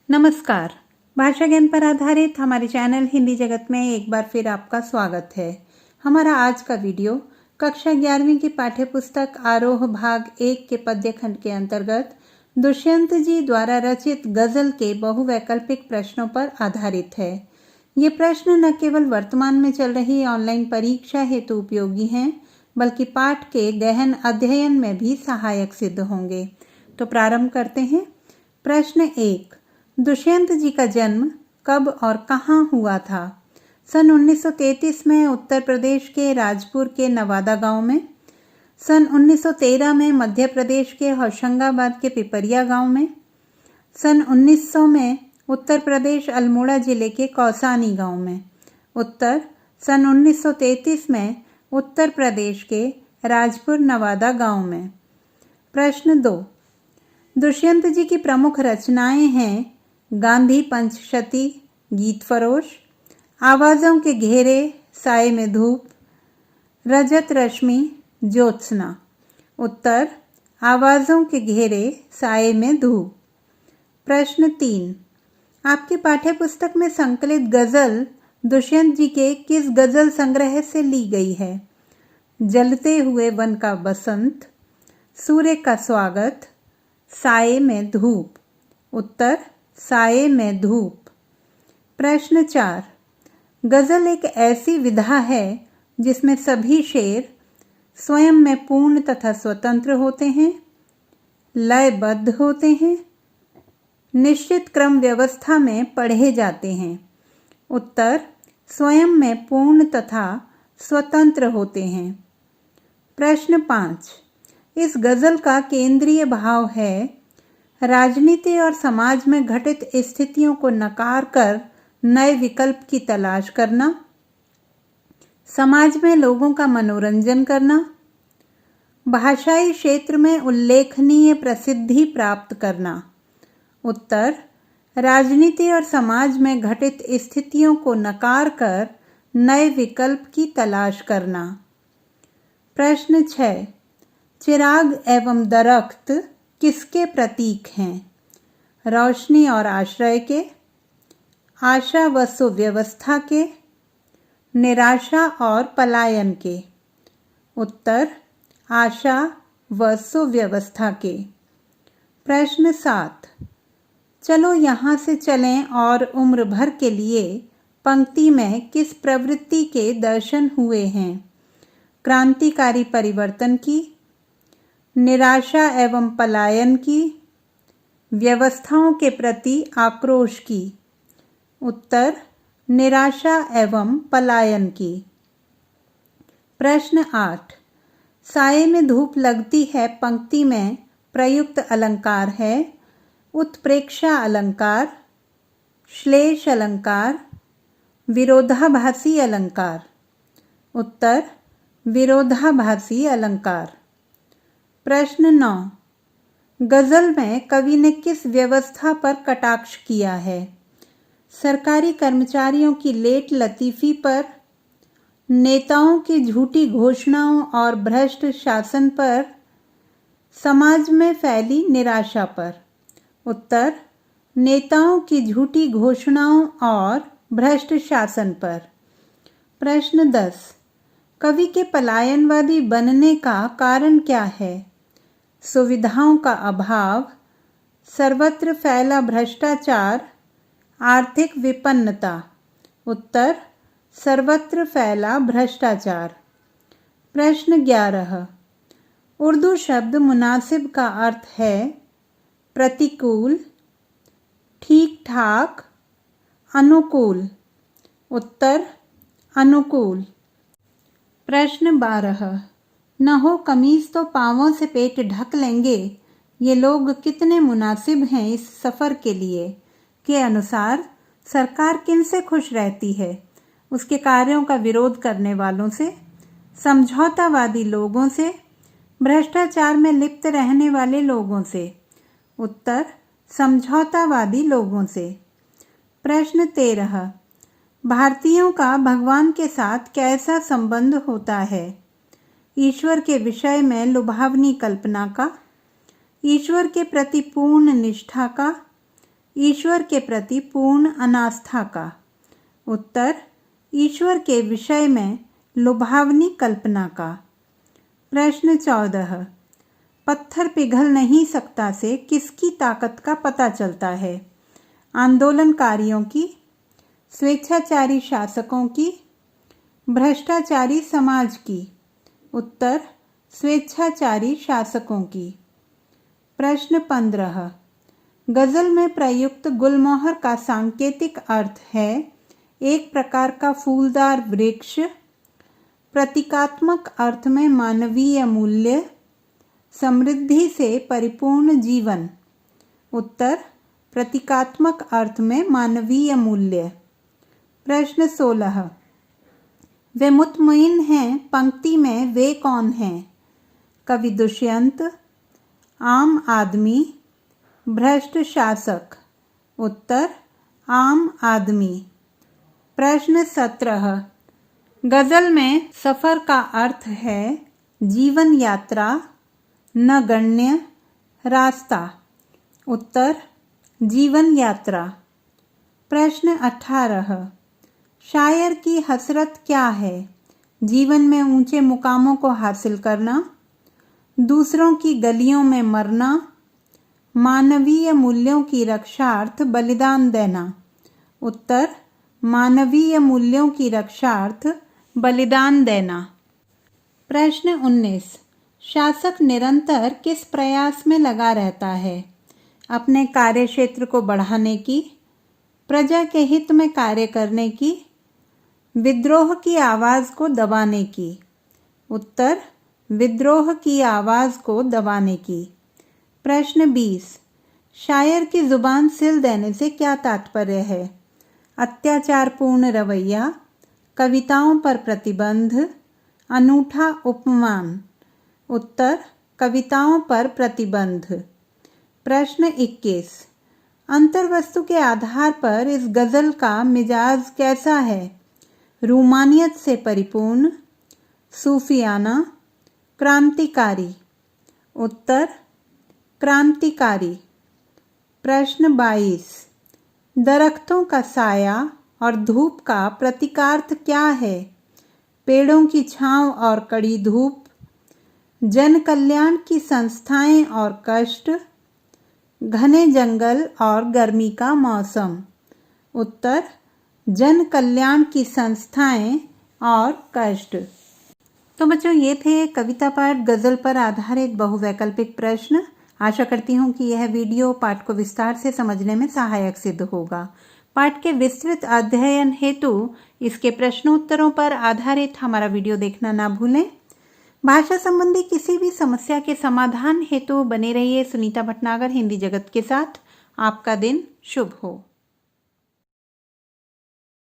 नमस्कार। भाषा ज्ञान पर आधारित हमारे चैनल हिंदी जगत में एक बार फिर आपका स्वागत है। हमारा आज का वीडियो कक्षा 11वीं की पाठ्य पुस्तक आरोह भाग 1 के पद्य खंड के अंतर्गत दुष्यंत जी द्वारा रचित गजल के बहुवैकल्पिक प्रश्नों पर आधारित है। ये प्रश्न न केवल वर्तमान में चल रही ऑनलाइन परीक्षा हेतु उपयोगी हैं, बल्कि पाठ के गहन अध्ययन में भी सहायक सिद्ध होंगे। तो प्रारंभ करते हैं। प्रश्न 1। दुष्यंत जी का जन्म कब और कहाँ हुआ था? सन 1933 में उत्तर प्रदेश के राजपुर के नवादा गांव में, सन 1913 में मध्य प्रदेश के होशंगाबाद के पिपरिया गांव में, सन 1900 में उत्तर प्रदेश अल्मोड़ा जिले के कौसानी गांव में, उत्तर सन 1933 में उत्तर प्रदेश के राजपुर नवादा गांव में। प्रश्न 2। दुष्यंत जी की प्रमुख रचनाएं हैं गांधी पंचशती, गीत फरोश, आवाज़ों के घेरे, साए में धूप, रजत रश्मि, ज्योत्सना। उत्तर आवाज़ों के घेरे, साए में धूप। प्रश्न 3। आपकी पाठ्य पुस्तक में संकलित गजल दुष्यंत जी के किस गजल संग्रह से ली गई है? जलते हुए वन का बसंत, सूर्य का स्वागत, साए में धूप। उत्तर साए में धूप। प्रश्न 4। गजल एक ऐसी विधा है जिसमें सभी शेर स्वयं में पूर्ण तथा स्वतंत्र होते हैं, लयबद्ध होते हैं, निश्चित क्रम व्यवस्था में पढ़े जाते हैं। उत्तर स्वयं में पूर्ण तथा स्वतंत्र होते हैं। प्रश्न 5। इस गजल का केंद्रीय भाव है राजनीति और समाज में घटित स्थितियों को नकार कर नए विकल्प की तलाश करना, समाज में लोगों का मनोरंजन करना, भाषाई क्षेत्र में उल्लेखनीय प्रसिद्धि प्राप्त करना। उत्तर राजनीति और समाज में घटित स्थितियों को नकार कर नए विकल्प की तलाश करना। प्रश्न 6। चिराग एवं दरख्त किसके प्रतीक हैं? रोशनी और आश्रय के, आशा व सुव्यवस्था के, निराशा और पलायन के। उत्तर आशा व सुव्यवस्था के। प्रश्न 7। चलो यहाँ से चलें और उम्र भर के लिए पंक्ति में किस प्रवृत्ति के दर्शन हुए हैं? क्रांतिकारी परिवर्तन की, निराशा एवं पलायन की, व्यवस्थाओं के प्रति आक्रोश की। उत्तर निराशा एवं पलायन की। प्रश्न 8। साए में धूप लगती है पंक्ति में प्रयुक्त अलंकार है उत्प्रेक्षा अलंकार, श्लेष अलंकार, विरोधाभासी अलंकार। उत्तर विरोधाभासी अलंकार। प्रश्न 9। गजल में कवि ने किस व्यवस्था पर कटाक्ष किया है? सरकारी कर्मचारियों की लेट लतीफी पर, नेताओं की झूठी घोषणाओं और भ्रष्ट शासन पर, समाज में फैली निराशा पर। उत्तर नेताओं की झूठी घोषणाओं और भ्रष्ट शासन पर। प्रश्न 10। कवि के पलायनवादी बनने का कारण क्या है? सुविधाओं का अभाव, सर्वत्र फैला भ्रष्टाचार, आर्थिक विपन्नता। उत्तर सर्वत्र फैला भ्रष्टाचार। प्रश्न 11। उर्दू शब्द मुनासिब का अर्थ है प्रतिकूल, ठीक ठाक, अनुकूल। उत्तर अनुकूल। प्रश्न 12। न हो कमीज तो पाँवों से पेट ढक लेंगे, ये लोग कितने मुनासिब हैं इस सफ़र के लिए? के अनुसार सरकार किनसे खुश रहती है? उसके कार्यों का विरोध करने वालों से, समझौतावादी लोगों से, भ्रष्टाचार में लिप्त रहने वाले लोगों से। उत्तर समझौतावादी लोगों से। प्रश्न 13। भारतीयों का भगवान के साथ कैसा संबंध होता है? ईश्वर के विषय में लुभावनी कल्पना का, ईश्वर के प्रति पूर्ण निष्ठा का, ईश्वर के प्रति पूर्ण अनास्था का। उत्तर, ईश्वर के विषय में लुभावनी कल्पना का। प्रश्न 14, पत्थर पिघल नहीं सकता से किसकी ताकत का पता चलता है? आंदोलनकारियों की, स्वेच्छाचारी शासकों की, भ्रष्टाचारी समाज की। उत्तर, स्वेच्छाचारी शासकों की। प्रश्न 15, गजल में प्रयुक्त गुलमोहर का सांकेतिक अर्थ है एक प्रकार का फूलदार वृक्ष, प्रतीकात्मक अर्थ में मानवीय मूल्य, समृद्धि से परिपूर्ण जीवन। उत्तर, प्रतीकात्मक अर्थ में मानवीय मूल्य। प्रश्न 16, वे मुतमईन हैं पंक्ति में वे कौन हैं? कवि दुष्यंत, आम आदमी, भ्रष्ट शासक। उत्तर, आम आदमी। प्रश्न 17, गजल में सफर का अर्थ है जीवन यात्रा, नगण्य, रास्ता। उत्तर, जीवन यात्रा। प्रश्न 18, शायर की हसरत क्या है? जीवन में ऊंचे मुकामों को हासिल करना, दूसरों की गलियों में मरना, मानवीय मूल्यों की रक्षार्थ बलिदान देना। उत्तर, मानवीय मूल्यों की रक्षार्थ बलिदान देना। प्रश्न 19, शासक निरंतर किस प्रयास में लगा रहता है? अपने कार्यक्षेत्र को बढ़ाने की, प्रजा के हित में कार्य करने की, विद्रोह की आवाज को दबाने की। उत्तर, विद्रोह की आवाज को दबाने की। प्रश्न 20, शायर की जुबान सिल देने से क्या तात्पर्य है? अत्याचारपूर्ण रवैया, कविताओं पर प्रतिबंध, अनूठा उपमान। उत्तर, कविताओं पर प्रतिबंध। प्रश्न 21, अंतर्वस्तु के आधार पर इस गजल का मिजाज कैसा है? रूमानियत से परिपूर्ण, सूफियाना, क्रांतिकारी। उत्तर, क्रांतिकारी। प्रश्न 22, दरख्तों का साया और धूप का प्रतीकार्थ क्या है? पेड़ों की छांव और कड़ी धूप, जन कल्याण की संस्थाएं और कष्ट, घने जंगल और गर्मी का मौसम। उत्तर, जन कल्याण की संस्थाएं और कष्ट। तो बच्चों, ये थे कविता पाठ गजल पर आधारित बहुवैकल्पिक प्रश्न। आशा करती हूँ कि यह वीडियो पाठ को विस्तार से समझने में सहायक सिद्ध होगा। पाठ के विस्तृत अध्ययन हेतु इसके प्रश्नोत्तरों पर आधारित हमारा वीडियो देखना ना भूलें। भाषा संबंधी किसी भी समस्या के समाधान हेतु बने रहिए सुनीता भटनागर हिंदी जगत के साथ। आपका दिन शुभ हो।